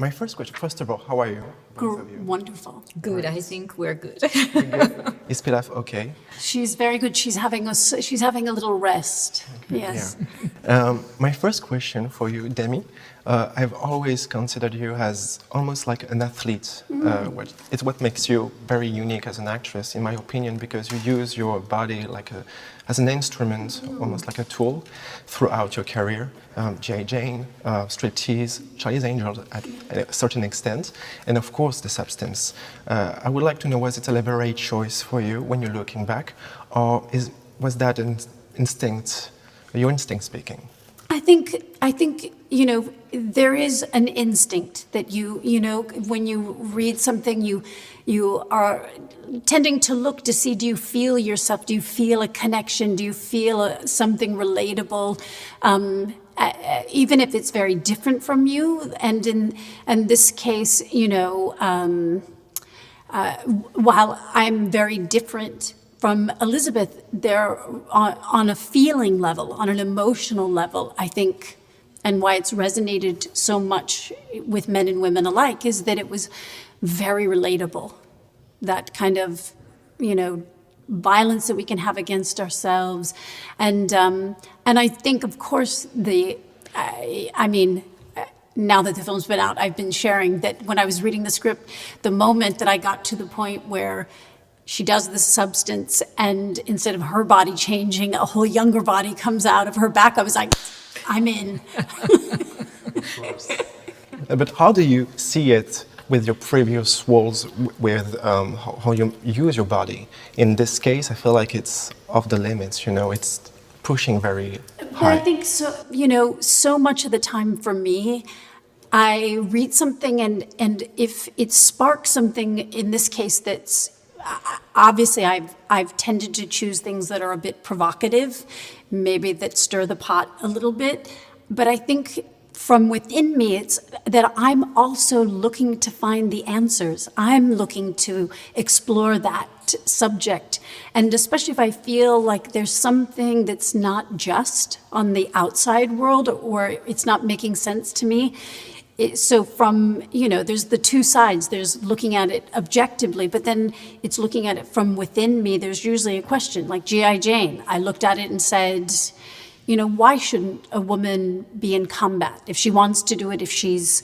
My first question, first of all, how are you? Both of you? Wonderful. Good, I think we're good. Is Pilaf okay? She's very good. She's having a little rest. Yes. Yeah. My first question for you, Demi. I've always considered you as almost like an athlete. It's what makes you very unique as an actress, in my opinion, because you use your body as an instrument, almost like a tool, throughout your career. G.I. Jane, Striptease, Charlie's Angels at a certain extent, and of course the substance. I would like to know, was it a deliberate choice for you when you're looking back, or was that an instinct, your instinct speaking? I think there is an instinct that when you read something, you are tending to look to see, do you feel yourself? Do you feel a connection? Do you feel something relatable? Even if it's very different from you. And in this case, while I'm very different from Elizabeth, they're on a feeling level, on an emotional level, I think, and why it's resonated so much with men and women alike is that it was very relatable. That kind of, violence that we can have against ourselves. And I think, of course, now that the film's been out, I've been sharing that when I was reading the script, the moment that I got to the point where she does the substance and instead of her body changing, a whole younger body comes out of her back, I was like, I'm in. But how do you see it with your previous roles, with how you use your body? In this case, I feel like it's off the limits, it's pushing very high. I think so, so much of the time for me, I read something and if it sparks something, in this case that's, obviously I've tended to choose things that are a bit provocative, maybe that stir the pot a little bit, but I think from within me, it's that I'm also looking to find the answers. I'm looking to explore that subject. And especially if I feel like there's something that's not just on the outside world or it's not making sense to me. So from, there's the two sides. There's looking at it objectively, but then it's looking at it from within me. There's usually a question, like G.I. Jane. I looked at it and said, why shouldn't a woman be in combat? If she wants to do it, if she's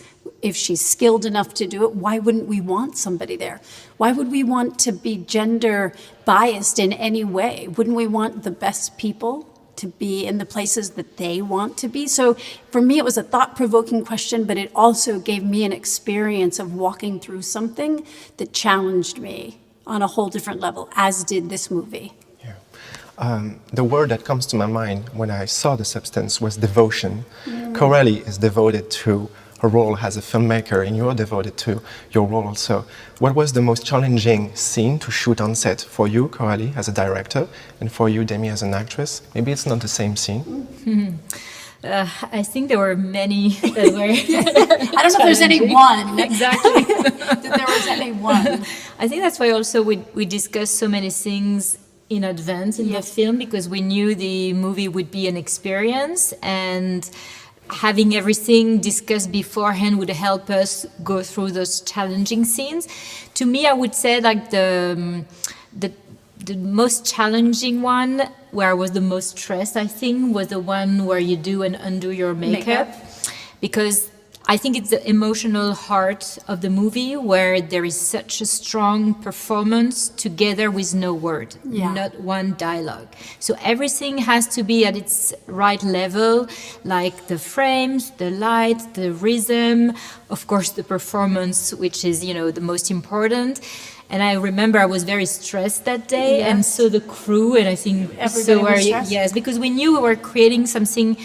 skilled enough to do it, why wouldn't we want somebody there? Why would we want to be gender biased in any way? Wouldn't we want the best people to be in the places that they want to be? So for me, it was a thought-provoking question, but it also gave me an experience of walking through something that challenged me on a whole different level, as did this movie. The word that comes to my mind when I saw the substance was devotion. Coralie is devoted to her role as a filmmaker, and you're devoted to your role also. What was the most challenging scene to shoot on set for you, Coralie, as a director, and for you, Demi, as an actress? Maybe it's not the same scene. I think there were many that were I don't know if there's any one. Exactly. That there was any one. I think that's why also we discussed so many things in advance in the film, because we knew the movie would be an experience, and having everything discussed beforehand would help us go through those challenging scenes. To me, I would say like the most challenging one, where I was the most stressed, I think, was the one where you do and undo your makeup. Because I think it's the emotional heart of the movie, where there is such a strong performance together with no word, not one dialogue. So everything has to be at its right level, like the frames, the light, the rhythm, of course the performance, which is, the most important. And I remember I was very stressed that day, and so the crew, and I think everybody was stressed. Yes, because we knew we were creating something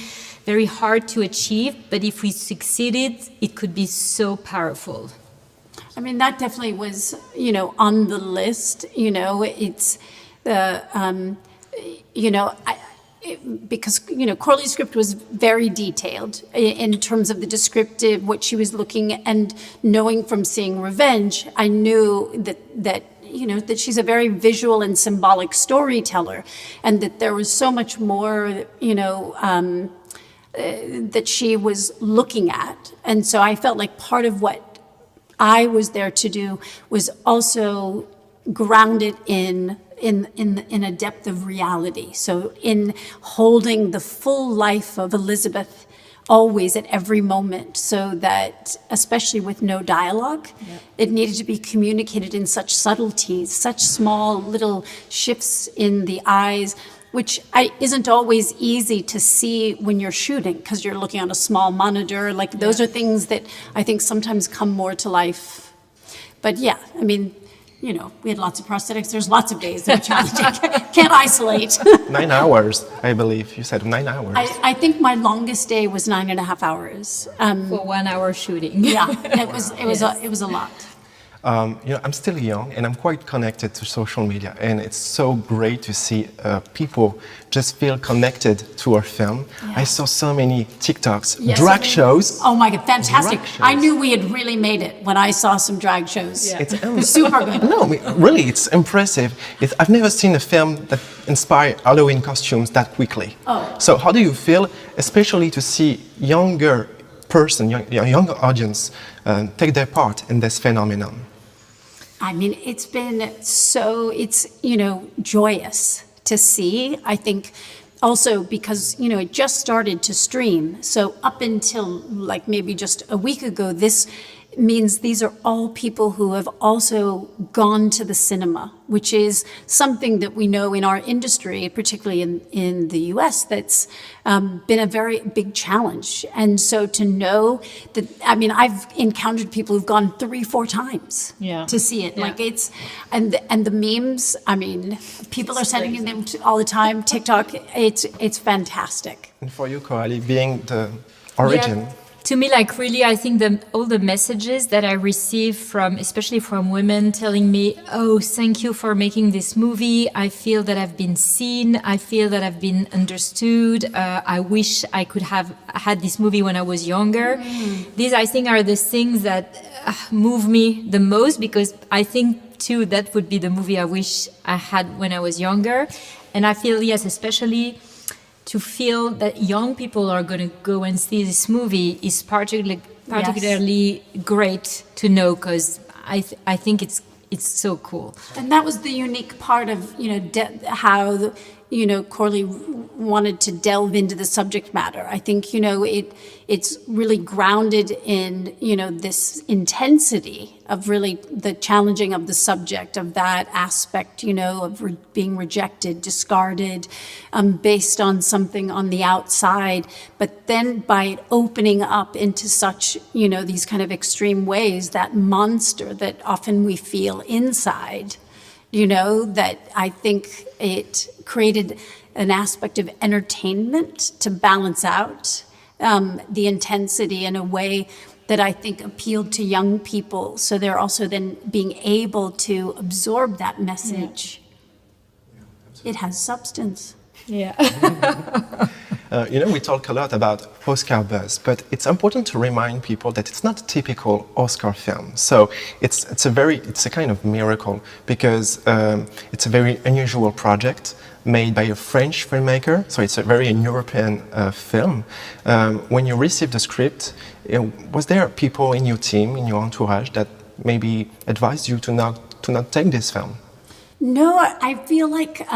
very hard to achieve, but if we succeeded, it could be so powerful. I mean, that definitely was, on the list. It's because Coralie's script was very detailed in terms of the descriptive, what she was looking, and knowing from seeing Revenge, I knew that she's a very visual and symbolic storyteller, and that there was so much more, that she was looking at. And so I felt like part of what I was there to do was also grounded in a depth of reality. So in holding the full life of Elizabeth always at every moment, so that, especially with no dialogue, it needed to be communicated in such subtleties, such small little shifts in the eyes, which isn't always easy to see when you're shooting because you're looking on a small monitor. Like those are things that I think sometimes come more to life. But yeah, I mean, you know, we had lots of prosthetics. There's lots of days that are challenging. Can't isolate. 9 hours, I believe. You said 9 hours. I think my longest day was 9.5 hours. For 1 hour shooting. Yeah, it was a lot. You know, I'm still young and I'm quite connected to social media, and it's so great to see people just feel connected to our film. Yeah. I saw so many TikToks, Yes, drag shows. Oh my God, fantastic. Drag shows. I knew we had really made it when I saw some drag shows. Yeah. It's Super good. No, I mean, really, it's impressive. I've never seen a film that inspired Halloween costumes that quickly. Oh. So how do you feel, especially to see younger younger audience take their part in this phenomenon? I mean, it's been so, you know, joyous to see. I think also because, you know, it just started to stream. So up until like maybe just a week ago, this means these are all people who have also gone to the cinema, which is something that we know in our industry, particularly in the US, that's been a very big challenge. And so to know that, I mean, I've encountered people who've gone 3-4 times to see it. Yeah. Like it's, and the memes, I mean, people are sending them all the time, TikTok, it's fantastic. And for you, Coralie, being the origin. Yeah. To me, like really, I think all the messages that I receive from, especially from women telling me, oh, thank you for making this movie. I feel that I've been seen. I feel that I've been understood. I wish I could have had this movie when I was younger. These, I think, are the things that move me the most, because I think, too, that would be the movie I wish I had when I was younger. And I feel, yes, especially to feel that young people are going to go and see this movie is particularly great to know, because I think it's so cool. And that was the unique part of, you know, how, you know, Coralie wanted to delve into the subject matter. I think, you know, it's really grounded in, you know, this intensity of really the challenging of the subject, of that aspect, you know, of being rejected, discarded, based on something on the outside. But then by it opening up into such, you know, these kind of extreme ways, that monster that often we feel inside, you know, that I think it created an aspect of entertainment to balance out the intensity in a way that I think appealed to young people. So they're also then being able to absorb that message. Yeah. It has substance. Yeah. You know, we talk a lot about Oscar buzz, but it's important to remind people that it's not a typical Oscar film. So it's a kind of miracle, because it's a very unusual project made by a French filmmaker. So it's a very European film. When you received the script, was there people in your team, in your entourage, that maybe advised you to not take this film? No, I feel like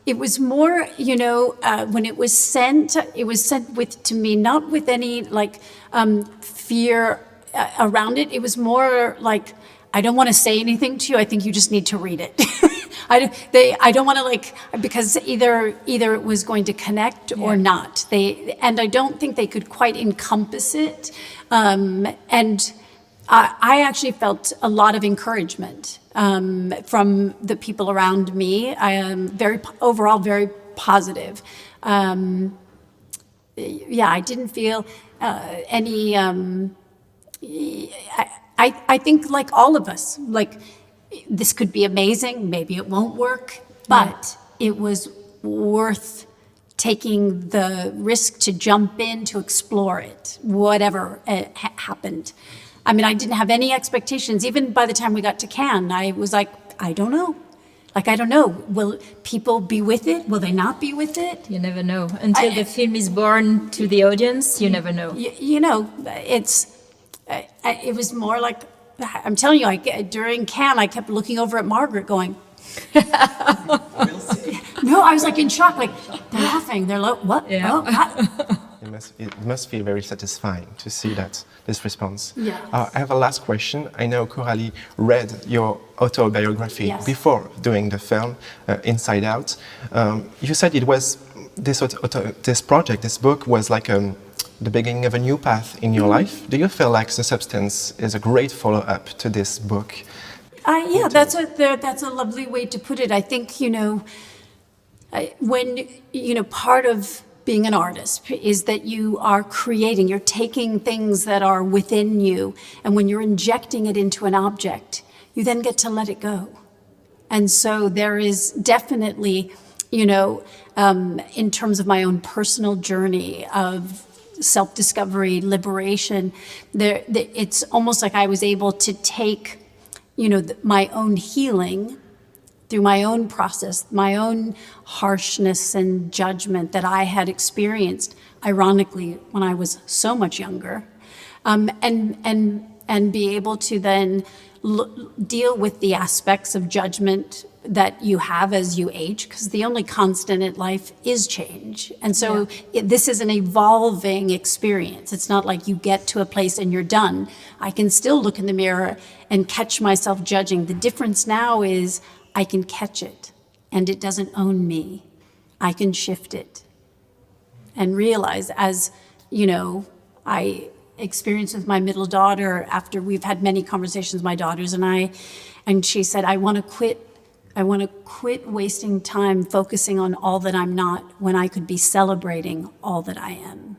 it was more, you know, when it was sent to me, not with any like fear around it. It was more like, I don't want to say anything to you. I think you just need to read it. I don't want to like, because either it was going to connect or not. And I don't think they could quite encompass it. And I actually felt a lot of encouragement from the people around me. I am overall very positive. I didn't feel any. I think, like all of us, like this could be amazing. Maybe it won't work, but it was worth taking the risk to jump in to explore it, whatever happened. I mean, I didn't have any expectations. Even by the time we got to Cannes, I was like, I don't know. Like, I don't know, will people be with it? Will they not be with it? You never know. Until the film is born to the audience, you never know. You know, it was more like, I'm telling you, during Cannes, I kept looking over at Margaret going, no, I was like in shock, like, they're laughing, they're what? Yeah. Oh, what? It must feel very satisfying to see this response. Yeah. I have a last question. I know Coralie read your autobiography Yes. before doing the film, Inside Out. You said it was this project, this book was like the beginning of a new path in your life. Do you feel like The Substance is a great follow-up to this book? Yeah, that's a lovely way to put it. I think, you know, when, you know, part of being an artist is that you are creating, you're taking things that are within you, and when you're injecting it into an object, you then get to let it go. And so there is definitely, you know, in terms of my own personal journey of self-discovery, liberation, it's almost like I was able to take, you know, my own healing through my own process, my own harshness and judgment that I had experienced, ironically, when I was so much younger, and be able to then deal with the aspects of judgment that you have as you age, because the only constant in life is change. And so this is an evolving experience. It's not like you get to a place and you're done. I can still look in the mirror and catch myself judging. The difference now is I can catch it, and it doesn't own me. I can shift it and realize, as, you know, I experienced with my middle daughter after we've had many conversations, my daughters and I, and she said, I want to quit wasting time focusing on all that I'm not when I could be celebrating all that I am.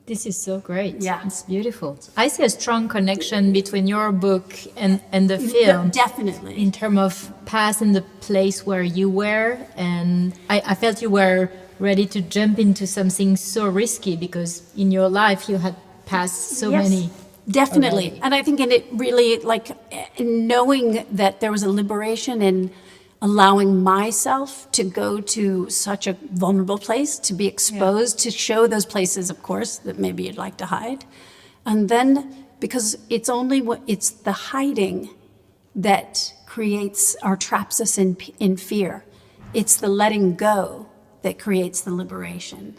This is so great. Yeah. It's beautiful. I see a strong connection between your book and the film. Definitely. In terms of past and the place where you were. And I felt you were ready to jump into something so risky because in your life you had passed so many. Definitely. already. And I think it really, like, knowing that there was a liberation in allowing myself to go to such a vulnerable place, to be exposed, to show those places, of course, that maybe you'd like to hide. And then, because it's the hiding that creates or traps us in fear. It's the letting go that creates the liberation.